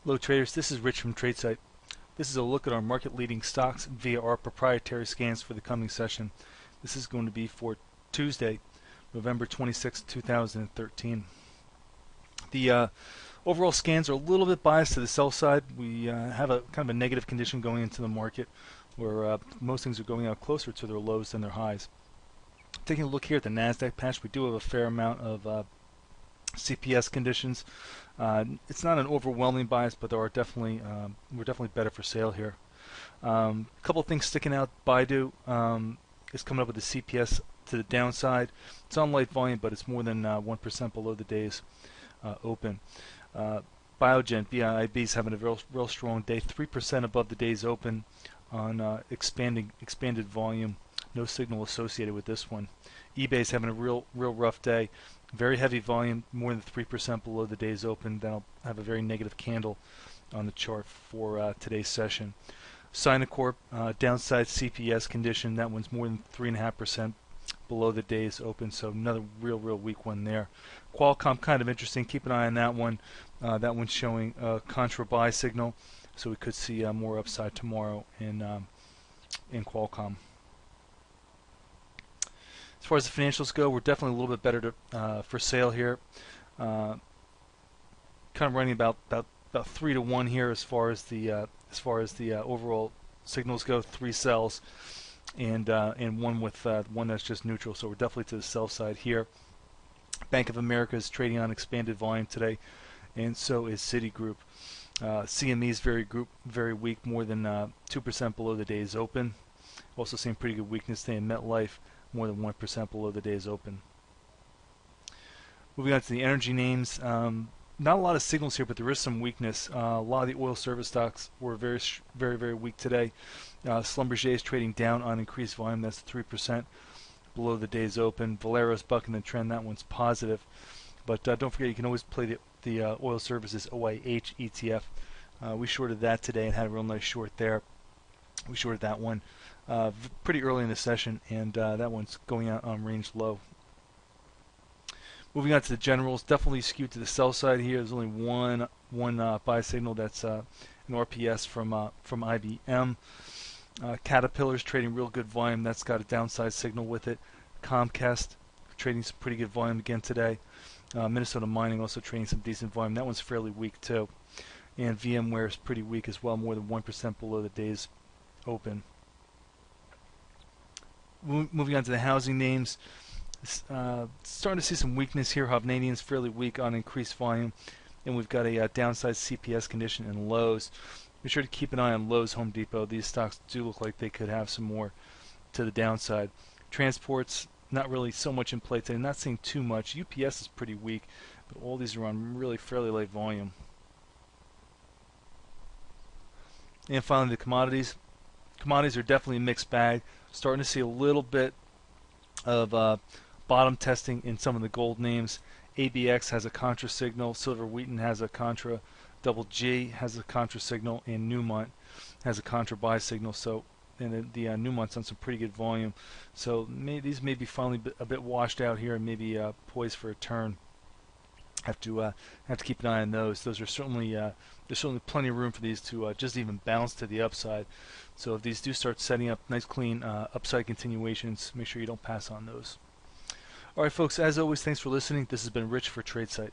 Hello traders, this is Rich from tradesight. This is a look at our market leading stocks via our proprietary scans for the coming session. This is going to be for Tuesday, November 26, 2013. The overall scans are a little bit biased to the sell side. We have a kind of a negative condition going into the market where most things are going out closer to their lows than their highs. Taking a look here at the NASDAQ patch, we do have a fair amount of CPS conditions. It's not an overwhelming bias, but there are definitely we're definitely better for sale here. A couple of things sticking out. Baidu is coming up with the CPS to the downside. It's on light volume, but it's more than 1% below the day's open. Biogen, BIB is having a real strong day, 3% above the day's open on expanded volume. No signal associated with this one. eBay's having a real rough day. Very heavy volume, more than 3% below the day's open. That'll have a very negative candle on the chart for today's session. Sinocorp, downside CPS condition. That one's more than 3.5% below the day's open, so another real weak one there. Qualcomm, kind of interesting. Keep an eye on that one. That one's showing a contra buy signal, so we could see more upside tomorrow in Qualcomm. As far as the financials go, we're definitely a little bit better for sale here. Kind of running about 3 to 1 here as far as the overall signals go. 3 sells and one with one that's just neutral. So we're definitely to the sell side here. Bank of America is trading on expanded volume today, and so is Citigroup. CME is very weak, more than 2% below the day's open. Also seeing pretty good weakness today in MetLife, more than 1% below the day's open. Moving on to the energy names, not a lot of signals here, but there is some weakness. A lot of the oil service stocks were very weak today. Schlumberger is trading down on increased volume. That's 3% below the day's open. Valero's bucking the trend. That one's positive. But don't forget, you can always play the oil services OIH ETF. We shorted that today and had a real nice short there. We shorted that one pretty early in the session, and that one's going out on range low. Moving on to the generals, definitely skewed to the sell side here. There's only one buy signal. That's an RPS from IBM. Caterpillar's trading real good volume. That's got a downside signal with it. Comcast trading some pretty good volume again today. Minnesota Mining also trading some decent volume. That one's fairly weak too. And VMware is pretty weak as well, more than 1% below the day's open. Moving on to the housing names, starting to see some weakness here. Hovnanian's fairly weak on increased volume, and we've got a downside CPS condition in Lowe's. Be sure to keep an eye on Lowe's, Home Depot. These stocks do look like they could have some more to the downside. Transports, not really so much in play today. Not seeing too much. UPS is pretty weak, but all these are on really fairly light volume. And finally, the commodities. Commodities are definitely a mixed bag. Starting to see a little bit of bottom testing in some of the gold names. ABX has a contra signal. Silver Wheaton has a contra. Double G has a contra signal, and Newmont has a contra buy signal. So, and the Newmont's on some pretty good volume. So these may be finally a bit washed out here, and maybe poised for a turn. Have to keep an eye on those. Those are certainly there's certainly plenty of room for these to just even bounce to the upside. So if these do start setting up nice clean upside continuations, make sure you don't pass on those. All right, folks. As always, thanks for listening. This has been Rich for tradesight.